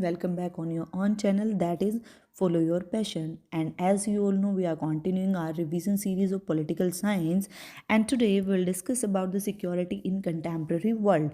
welcome back on your own channel, that is Follow Your Passion. And as you all know, we are continuing our revision series of political science, and today we'll discuss about the security in contemporary world.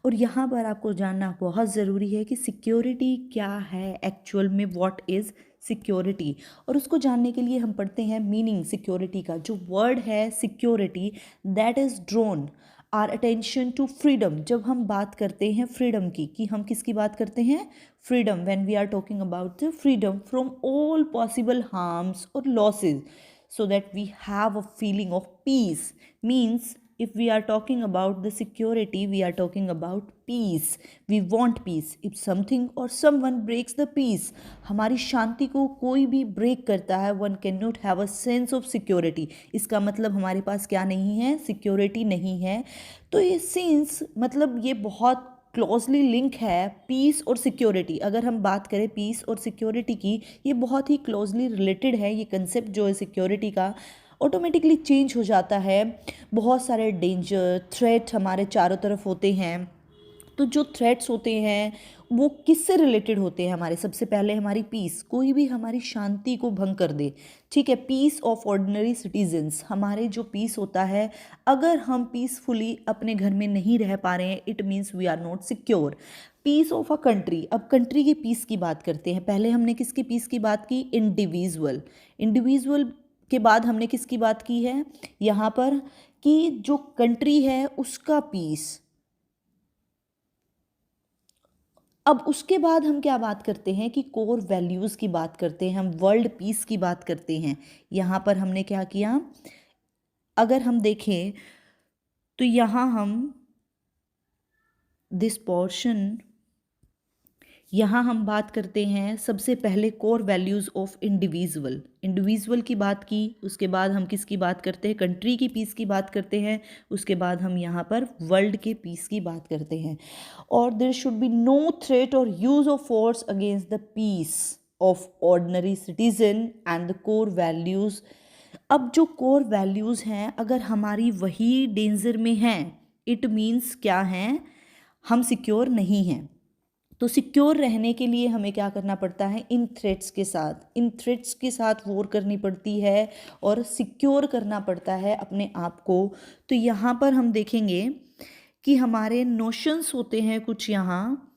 और यहाँ पर आपको जानना बहुत ज़रूरी है कि security क्या है एक्चुअल में, व्हाट इज़ सिक्योरिटी। और उसको जानने के लिए हम पढ़ते हैं मीनिंग सिक्योरिटी का। जो वर्ड है security, that is drawn our attention to freedom. जब हम बात करते हैं फ्रीडम की, कि हम किसकी बात करते हैं, freedom, when we are talking about the freedom from all possible harms और losses, so that we have a feeling of peace. Means if we are talking about the security, we are talking about peace. We want peace. If something or someone breaks the peace, हमारी शांति को कोई भी break करता है, one cannot have a sense of security. इसका मतलब हमारे पास क्या नहीं है, सिक्योरिटी नहीं है। तो ये सेंस मतलब ये बहुत क्लोजली लिंक है पीस और सिक्योरिटी। अगर हम बात करें पीस और सिक्योरिटी की, ये बहुत ही क्लोजली रिलेटेड है। ये कंसेप्ट जो है सिक्योरिटी का ऑटोमेटिकली चेंज हो जाता है। बहुत सारे डेंजर थ्रेट हमारे चारों तरफ होते हैं। तो जो थ्रेट्स होते हैं वो किससे रिलेटेड होते हैं हमारे, सबसे पहले हमारी पीस, कोई भी हमारी शांति को भंग कर दे, ठीक है, पीस ऑफ ऑर्डिनरी सिटीजन्स, हमारे जो पीस होता है, अगर हम पीसफुली अपने घर में नहीं रह पा रहे हैं, it means we are not secure. Peace of a country, अब कंट्री की पीस की बात करते हैं। पहले हमने किसकी पीस की बात की, इंडिविजुअल। इंडिविजुअल के बाद हमने किसकी बात की है यहाँ पर, कि जो कंट्री है उसका पीस। अब उसके बाद हम क्या बात करते हैं कि कोर वैल्यूज़ की बात करते हैं, हम वर्ल्ड पीस की बात करते हैं। यहाँ पर हमने क्या किया, अगर हम देखें तो यहाँ हम दिस पोर्शन, यहाँ हम बात करते हैं सबसे पहले core values of individual. Individual की बात की, उसके बाद हम किसकी बात करते हैं, कंट्री की पीस की बात करते हैं, उसके बाद हम यहाँ पर वर्ल्ड के पीस की बात करते हैं। और there should be no threat और use of force against the peace of ordinary citizen and the core values. अब जो कोर वैल्यूज़ हैं, अगर हमारी वही डेंजर में हैं, इट मीन्स क्या हैं, हम सिक्योर नहीं हैं। तो सिक्योर रहने के लिए हमें क्या करना पड़ता है, इन थ्रेट्स के साथ वॉर करनी पड़ती है और सिक्योर करना पड़ता है अपने आप को। तो यहाँ पर हम देखेंगे कि हमारे नोशंस होते हैं कुछ यहाँ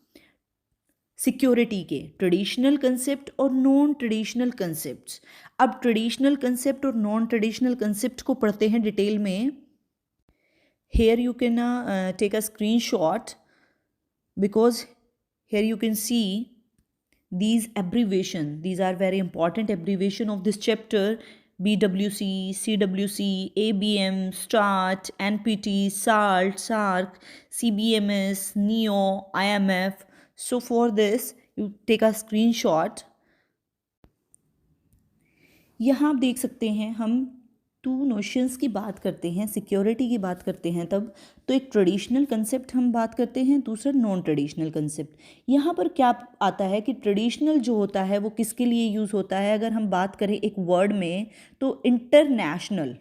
सिक्योरिटी के, ट्रेडिशनल कंसेप्ट और नॉन ट्रेडिशनल कंसेप्ट्स। अब ट्रेडिशनल कंसेप्ट और नॉन ट्रेडिशनल कंसेप्ट को पढ़ते हैं डिटेल में। Here you can take a screenshot because here you can see these abbreviation. These are very important abbreviation of this chapter: BWC, CWC, ABM, START, NPT, SALT, SARC, CBMS, NEO, IMF. So for this you take a screenshot. यहाँ आप देख सकते हैं हम to notions की बात करते हैं, सिक्योरिटी की बात करते हैं तब, तो एक ट्रेडिशनल कंसेप्ट हम बात करते हैं, दूसरा नॉन ट्रेडिशनल कंसेप्ट। यहाँ पर क्या आता है कि ट्रेडिशनल जो होता है वो किसके लिए यूज़ होता है, अगर हम बात करें एक वर्ड में, तो इंटरनेशनल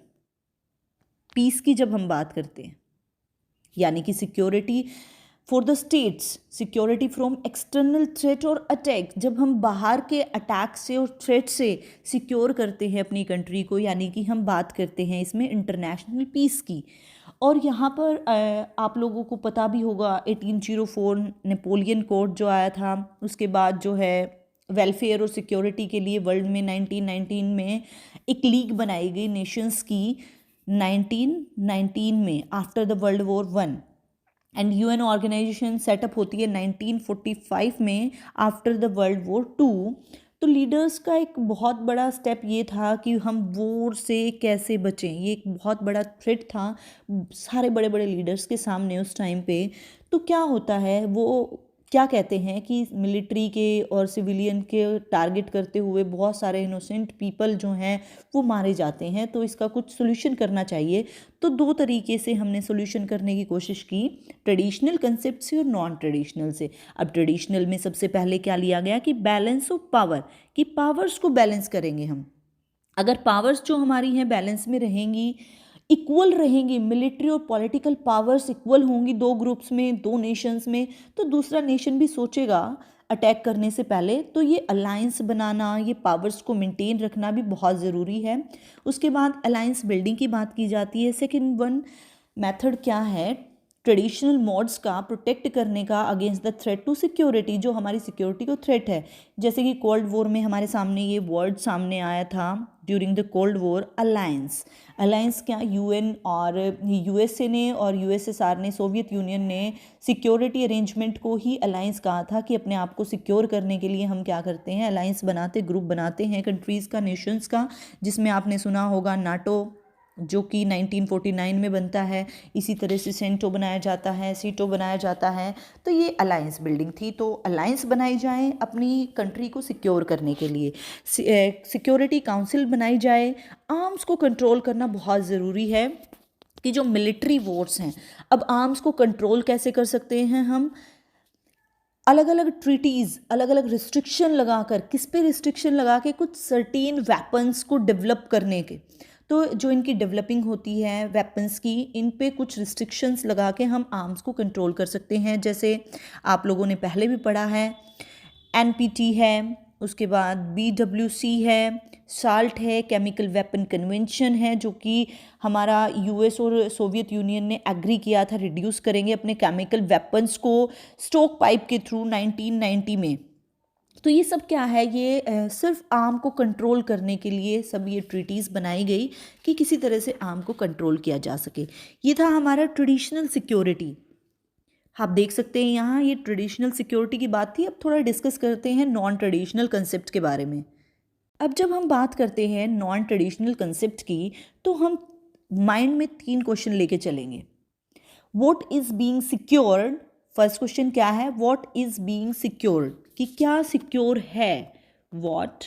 पीस की जब हम बात करते हैं, यानी कि security for the states, security from external threat और अटैक, जब हम बाहर के अटैक से और थ्रेट से सिक्योर करते हैं अपनी कंट्री को, यानी कि हम बात करते हैं इसमें इंटरनेशनल पीस की। और यहाँ पर आप लोगों को पता भी होगा 1804 नेपोलियन कोड जो आया था, उसके बाद जो है वेलफेयर और सिक्योरिटी के लिए वर्ल्ड में 1919 में एक लीग बनाई गई नेशंस की, 1919 में after the world war 1, and UN organisation setup होती है 1945 में आफ्टर द वर्ल्ड वॉर 2। तो लीडर्स का एक बहुत बड़ा स्टेप ये था कि हम वॉर से कैसे बचें, ये एक बहुत बड़ा थ्रेट था सारे बड़े बड़े लीडर्स के सामने उस टाइम पे। तो क्या होता है, वो क्या कहते हैं कि मिलिट्री के और सिविलियन के टारगेट करते हुए बहुत सारे इनोसेंट पीपल जो हैं वो मारे जाते हैं, तो इसका कुछ सोल्यूशन करना चाहिए। तो दो तरीके से हमने सोल्यूशन करने की कोशिश की, ट्रेडिशनल कंसेप्ट से और नॉन ट्रेडिशनल से। अब ट्रेडिशनल में सबसे पहले क्या लिया गया कि बैलेंस ऑफ पावर, कि पावर्स को बैलेंस करेंगे हम। अगर पावर्स जो हमारी हैं बैलेंस में रहेंगी, इक्वल रहेंगी, मिलिट्री और पॉलिटिकल पावर्स इक्वल होंगी दो ग्रुप्स में, दो नेशंस में, तो दूसरा नेशन भी सोचेगा अटैक करने से पहले, तो ये अलायंस बनाना, ये पावर्स को मेंटेन रखना भी बहुत ज़रूरी है। उसके बाद अलायंस बिल्डिंग की बात की जाती है। सेकंड वन मेथड क्या है, ट्रेडिशनल मोड्स का प्रोटेक्ट करने का against the threat to security, जो हमारी सिक्योरिटी को थ्रेट है। जैसे कि कोल्ड वॉर में हमारे सामने ये वर्ड सामने आया था during the cold war, alliance. Alliance क्या, यूएन और यूएसए ने और यूएसएसआर ने, सोवियत यूनियन ने सिक्योरिटी अरेंजमेंट को ही अलायंस कहा था कि अपने आप को सिक्योर करने के लिए हम क्या करते हैं, अलायंस बनाते, ग्रुप बनाते हैं कंट्रीज़ का, नेशंस का, जिसमें आपने सुना होगा नाटो, जो कि 1949 में बनता है। इसी तरह से सेंटो बनाया जाता है, सीटो बनाया जाता है। तो ये अलायंस बिल्डिंग थी। तो अलायंस बनाई जाए अपनी कंट्री को सिक्योर करने के लिए, सिक्योरिटी काउंसिल बनाई जाए। आर्म्स को कंट्रोल करना बहुत ज़रूरी है कि जो मिलिट्री वॉर्स हैं, अब आर्म्स को कंट्रोल कैसे कर सकते हैं हम, अलग अलग ट्रीटीज़, अलग अलग रिस्ट्रिक्शन लगाकर, किस पे रिस्ट्रिक्शन लगा के, कुछ सर्टेन वेपन्स को डेवलप करने के। तो जो इनकी डेवलपिंग होती है वेपन्स की, इन पे कुछ रिस्ट्रिक्शंस लगा के हम आर्म्स को कंट्रोल कर सकते हैं। जैसे आप लोगों ने पहले भी पढ़ा है, एनपीटी है, उसके बाद बीडब्ल्यूसी है, साल्ट है, केमिकल वेपन कन्वेंशन है, जो कि हमारा यूएस और सोवियत यूनियन ने एग्री किया था, रिड्यूस करेंगे अपने केमिकल वेपन्स को स्टोक पाइप के थ्रू 1990 में। तो ये सब क्या है, ये सिर्फ आर्म को कंट्रोल करने के लिए सब ये ट्रीटीज़ बनाई गई कि किसी तरह से आर्म को कंट्रोल किया जा सके। ये था हमारा ट्रेडिशनल सिक्योरिटी। आप देख सकते हैं यहाँ ये ट्रेडिशनल सिक्योरिटी की बात थी। अब थोड़ा डिस्कस करते हैं नॉन ट्रेडिशनल कंसेप्ट के बारे में। अब जब हम बात करते हैं नॉन ट्रेडिशनल कंसेप्ट की, तो हम माइंड में 3 क्वेश्चन लेके चलेंगे। What is being secured, first question क्या है, व्हाट इज़ बीइंग सिक्योर्ड, कि क्या सिक्योर है, what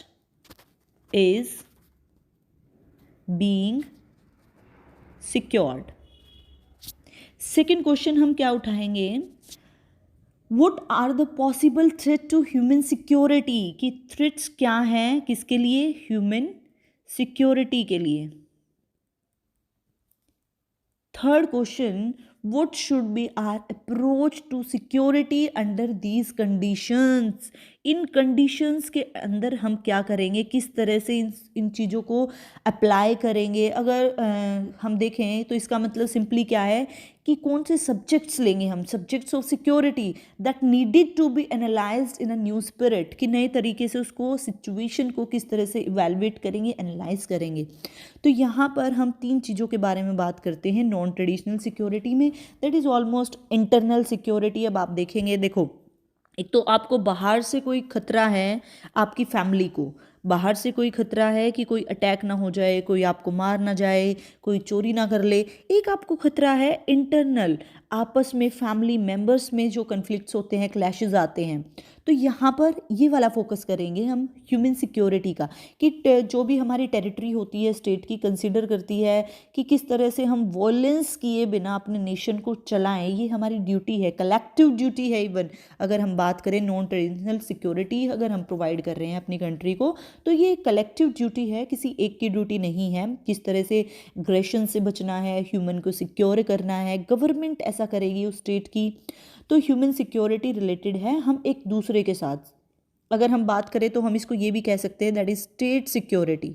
is being secured. Second question हम क्या उठाएंगे, what are the possible threat to human security, कि थ्रेट्स क्या हैं, किसके लिए, ह्यूमन सिक्योरिटी के लिए। Third question, what should be our approach to security under these conditions, in conditions के अंदर हम क्या करेंगे, किस तरह से इन चीज़ों को अप्लाई करेंगे। अगर हम देखें तो इसका मतलब सिंपली क्या है कि कौन से सब्जेक्ट्स लेंगे हम, subjects of security that needed to be analysed in a new spirit, कि नए तरीके से उसको, सिचुएशन को किस तरह से इवेलुएट करेंगे, एनालाइज करेंगे। तो यहाँ पर हम 3 चीज़ों के बारे में बात करते हैं नॉन ट्रेडिशनल सिक्योरिटी में, that is almost internal security. अब आप देखेंगे, देखो, एक तो आपको बाहर से कोई खतरा है, आपकी फैमिली को बाहर से कोई खतरा है कि कोई अटैक ना हो जाए, कोई आपको मार ना जाए, कोई चोरी ना कर ले। एक आपको खतरा है इंटरनल, आपस में फैमिली मेंबर्स में जो कन्फ्लिक्ट्स होते हैं, क्लैशेस आते हैं। तो यहाँ पर ये वाला फोकस करेंगे हम ह्यूमन सिक्योरिटी का, कि जो भी हमारी टेरिटरी होती है स्टेट की, कंसीडर करती है कि किस तरह से हम वॉयलेंस किए बिना अपने नेशन को चलाएं। ये हमारी ड्यूटी है, कलेक्टिव ड्यूटी है। इवन अगर हम बात करें नॉन ट्रेडिशनल सिक्योरिटी अगर हम प्रोवाइड कर रहे हैं अपनी कंट्री को, तो ये कलेक्टिव ड्यूटी है, किसी एक की ड्यूटी नहीं है। किस तरह से एग्रेशन से बचना है, ह्यूमन को सिक्योर करना है, गवर्नमेंट ऐसा करेगी उस स्टेट की। तो ह्यूमन सिक्योरिटी रिलेटेड है हम एक दूसरे के साथ। अगर हम बात करें तो हम इसको ये भी कह सकते हैं, दैट इज स्टेट सिक्योरिटी।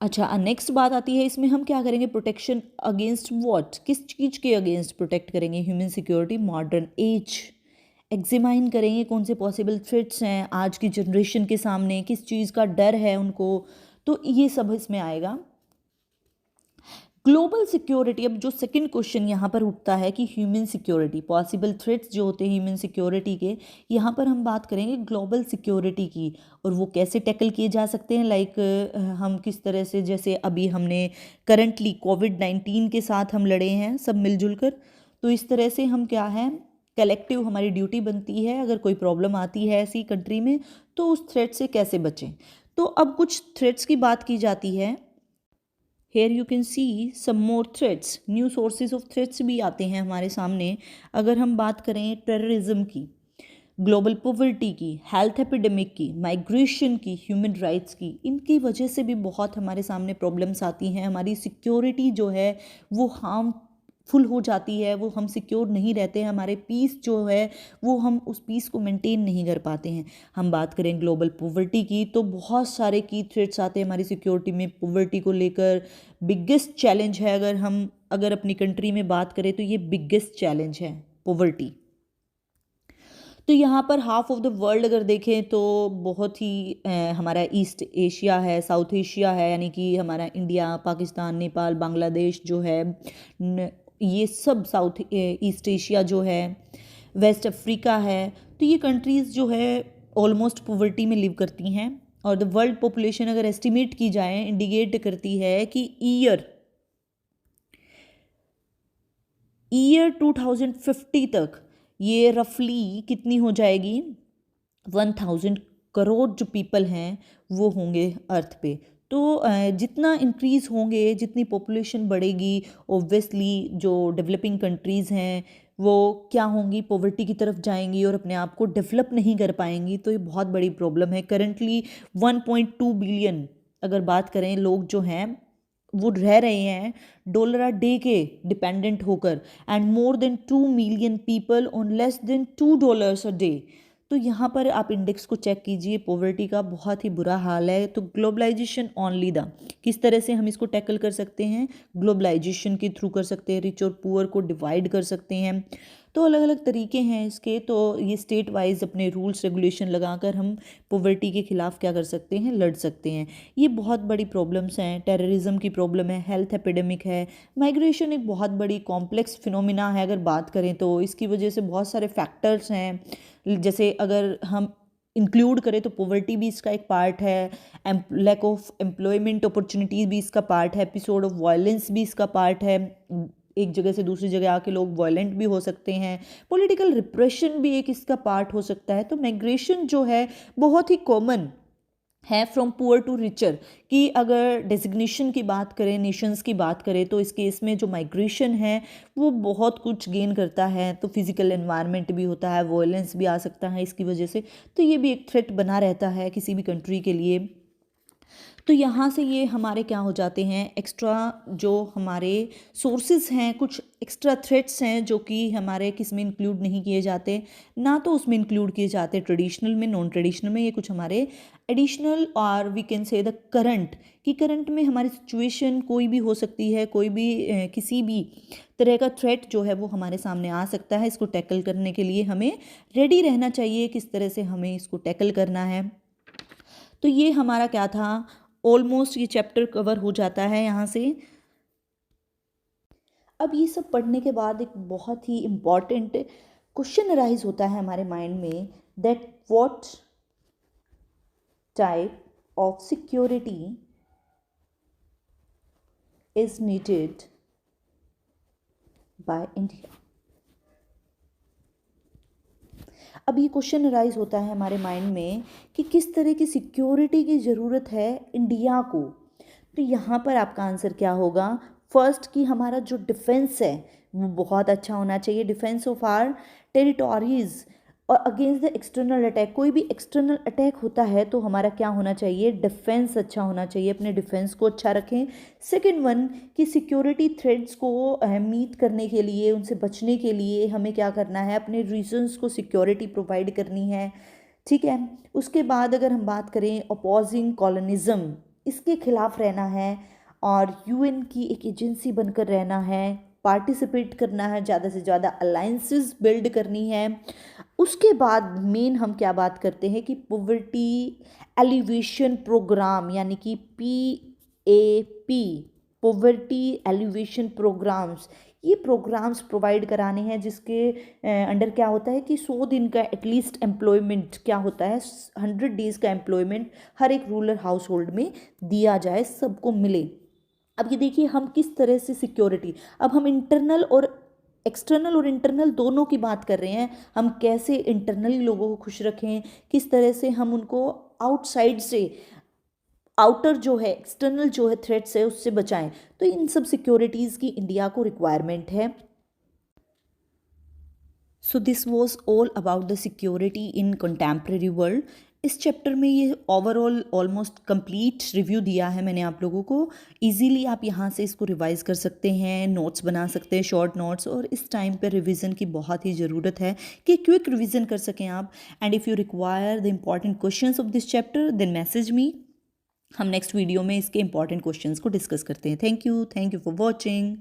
अच्छा, नेक्स्ट बात आती है, इसमें हम क्या करेंगे, प्रोटेक्शन अगेंस्ट व्हाट, किस चीज़ के अगेंस्ट प्रोटेक्ट करेंगे human security, modern age. Examine करेंगे कौन से पॉसिबल थ्रेट्स हैं आज की जनरेशन के सामने, किस चीज़ का डर है उनको, तो ये सब इसमें आएगा। ग्लोबल सिक्योरिटी, अब जो सेकंड क्वेश्चन यहाँ पर उठता है कि ह्यूमन सिक्योरिटी, पॉसिबल थ्रेट्स जो होते हैं ह्यूमन सिक्योरिटी के, यहाँ पर हम बात करेंगे ग्लोबल सिक्योरिटी की, और वो कैसे टैकल किए जा सकते हैं। लाइक हम किस तरह से, जैसे अभी हमने करंटली कोविड-19 के साथ हम लड़े हैं सब मिलजुल कर, तो इस तरह से हम क्या है, कलेक्टिव हमारी ड्यूटी बनती है, अगर कोई प्रॉब्लम आती है ऐसी कंट्री में तो उस थ्रेट से कैसे बचें। तो अब कुछ थ्रेट्स की बात की जाती है। Here you can see some more threats, new sources of threats भी आते हैं हमारे सामने। अगर हम बात करें टेररिज्म की, ग्लोबल पॉवर्टी की, हेल्थ एपिडेमिक की, माइग्रेशन की, ह्यूमन राइट्स की, इनकी वजह से भी बहुत हमारे सामने प्रॉब्लम्स आती हैं। हमारी सिक्योरिटी जो है वो फुल हो जाती है, वो हम सिक्योर नहीं रहते हैं, हमारे पीस जो है वो हम उस पीस को मेंटेन नहीं कर पाते हैं। हम बात करें ग्लोबल पॉवर्टी की तो बहुत सारे की थ्रेट्स आते हैं हमारी सिक्योरिटी में पॉवर्टी को लेकर। बिगेस्ट चैलेंज है, अगर अपनी कंट्री में बात करें तो ये बिगेस्ट चैलेंज है पॉवर्टी। तो यहाँ पर हाफ ऑफ द वर्ल्ड अगर देखें तो बहुत ही हमारा ईस्ट एशिया है, साउथ एशिया है, यानी कि हमारा इंडिया, पाकिस्तान, नेपाल, बांग्लादेश जो है, ये सब साउथ ईस्ट एशिया जो है, वेस्ट अफ्रीका है, तो ये कंट्रीज़ जो है ऑलमोस्ट पॉवर्टी में लिव करती हैं। और द वर्ल्ड पॉपुलेशन अगर एस्टिमेट की जाए इंडिकेट करती है कि ईयर 2050 तक ये रफली कितनी हो जाएगी, 1000 करोड़ जो पीपल हैं वो होंगे अर्थ पे। तो जितना इंक्रीज़ होंगे, जितनी पॉपुलेशन बढ़ेगी, ओब्वियसली जो डेवलपिंग कंट्रीज़ हैं वो क्या होंगी, पॉवर्टी की तरफ जाएंगी और अपने आप को डेवलप नहीं कर पाएंगी। तो ये बहुत बड़ी प्रॉब्लम है। करंटली 1.2 बिलियन अगर बात करें लोग जो हैं वो रह रहे हैं डॉलर अ डे के डिपेंडेंट होकर, and more than 2 million people on less than $2 a day. तो यहाँ पर आप इंडेक्स को चेक कीजिए, पॉवर्टी का बहुत ही बुरा हाल है। तो ग्लोबलाइजेशन ओनली द, किस तरह से हम इसको टैकल कर सकते हैं, ग्लोबलाइजेशन के थ्रू कर सकते हैं, रिच और पुअर को डिवाइड कर सकते हैं। तो अलग अलग तरीके हैं इसके। तो ये स्टेट वाइज अपने रूल्स रेगुलेशन लगाकर हम पॉवर्टी के खिलाफ क्या कर सकते हैं, लड़ सकते हैं। ये बहुत बड़ी प्रॉब्लम्स हैं, टेररिज्म की प्रॉब्लम है, हेल्थ एपिडेमिक है, माइग्रेशन एक बहुत बड़ी कॉम्प्लेक्स फिनोमिना है। अगर बात करें तो इसकी वजह से बहुत सारे फैक्टर्स हैं, जैसे अगर हम इंक्लूड करें तो पॉवर्टी भी इसका एक पार्ट है, लैक ऑफ एम्प्लॉयमेंट अपॉर्चुनिटीज़ भी इसका पार्ट है, एपिसोड ऑफ वायलेंस भी इसका पार्ट है, एक जगह से दूसरी जगह आके लोग वायलेंट भी हो सकते हैं, पॉलिटिकल रिप्रेशन भी एक इसका पार्ट हो सकता है। तो माइग्रेशन जो है बहुत ही कॉमन है फ्रॉम पुअर टू रिचर, कि अगर डेजिग्नेशन की बात करें, नेशंस की बात करें, तो इस केस में जो माइग्रेशन है वो बहुत कुछ गेन करता है। तो फिजिकल एनवायरनमेंट भी होता है, वायलेंस भी आ सकता है इसकी वजह से। तो ये भी एक थ्रेट बना रहता है किसी भी कंट्री के लिए। तो यहाँ से ये हमारे क्या हो जाते हैं, एक्स्ट्रा जो हमारे सोर्सेज हैं, कुछ एक्स्ट्रा थ्रेट्स हैं जो कि हमारे किस में इंक्लूड नहीं किए जाते, ना तो उसमें इंक्लूड किए जाते ट्रेडिशनल में, नॉन ट्रेडिशनल में। ये कुछ हमारे एडिशनल और we can say the current, कि करंट में हमारी सिचुएशन कोई भी हो सकती है, कोई भी किसी भी तरह का थ्रेट जो है वो हमारे सामने आ सकता है। इसको टैकल करने के लिए हमें रेडी रहना चाहिए, किस तरह से हमें इसको टैकल करना है। तो ये हमारा क्या था, ऑलमोस्ट ये चैप्टर कवर हो जाता है यहाँ से। अब ये सब पढ़ने के बाद एक बहुत ही इम्पॉर्टेंट क्वेश्चन अराइज होता है हमारे माइंड में, that what type of security is needed by India. अब ये क्वेश्चन अराइज होता है हमारे माइंड में कि किस तरह की सिक्योरिटी की ज़रूरत है इंडिया को। तो यहाँ पर आपका आंसर क्या होगा, फर्स्ट कि हमारा जो डिफेंस है वो बहुत अच्छा होना चाहिए, डिफेंस ऑफ आर टेरिटोरीज और अगेंस्ट द एक्सटर्नल अटैक। कोई भी एक्सटर्नल अटैक होता है तो हमारा क्या होना चाहिए, डिफेंस अच्छा होना चाहिए, अपने डिफेंस को अच्छा रखें। सेकेंड वन कि सिक्योरिटी थ्रेट्स को मीट करने के लिए, उनसे बचने के लिए हमें क्या करना है, अपने रीजन्स को सिक्योरिटी प्रोवाइड करनी है, ठीक है। उसके बाद अगर हम बात करें अपोजिंग कॉलोनिज्म, इसके खिलाफ रहना है और यूएन की एक एजेंसी बनकर रहना है, पार्टिसिपेट करना है, ज़्यादा से ज़्यादा अलाइंसेस बिल्ड करनी है। उसके बाद मेन हम क्या बात करते हैं कि पॉवर्टी एलिवेशन प्रोग्राम, यानी कि PAP, पॉवर्टी एलिवेशन प्रोग्राम्स, ये प्रोग्राम्स प्रोवाइड कराने हैं, जिसके अंडर क्या होता है कि 100 दिन का एटलीस्ट एम्प्लॉयमेंट क्या होता है, 100 डेज़ का एम्प्लॉयमेंट हर एक रूरल हाउस होल्ड में दिया जाए, सबको मिले। अब ये देखिए हम किस तरह से सिक्योरिटी, अब हम इंटरनल और इंटरनल दोनों की बात कर रहे हैं। हम कैसे इंटरनली लोगों को खुश रखें, किस तरह से हम उनको आउटसाइड से, आउटर जो है, एक्सटर्नल जो है थ्रेट्स है उससे बचाएं। तो इन सब सिक्योरिटीज़ की इंडिया को रिक्वायरमेंट है। So this was all about the security in contemporary world. इस चैप्टर में ये ओवरऑल ऑलमोस्ट कंप्लीट रिव्यू दिया है मैंने आप लोगों को। इजीली आप यहाँ से इसको रिवाइज कर सकते हैं, नोट्स बना सकते हैं, शॉर्ट नोट्स। और इस टाइम पे रिवीजन की बहुत ही ज़रूरत है कि क्विक रिवीजन कर सकें आप। And if you require the important questions of this chapter then message me. हम नेक्स्ट वीडियो में इसके इंपॉर्टेंट क्वेश्चंस को डिस्कस करते हैं। Thank you for watching.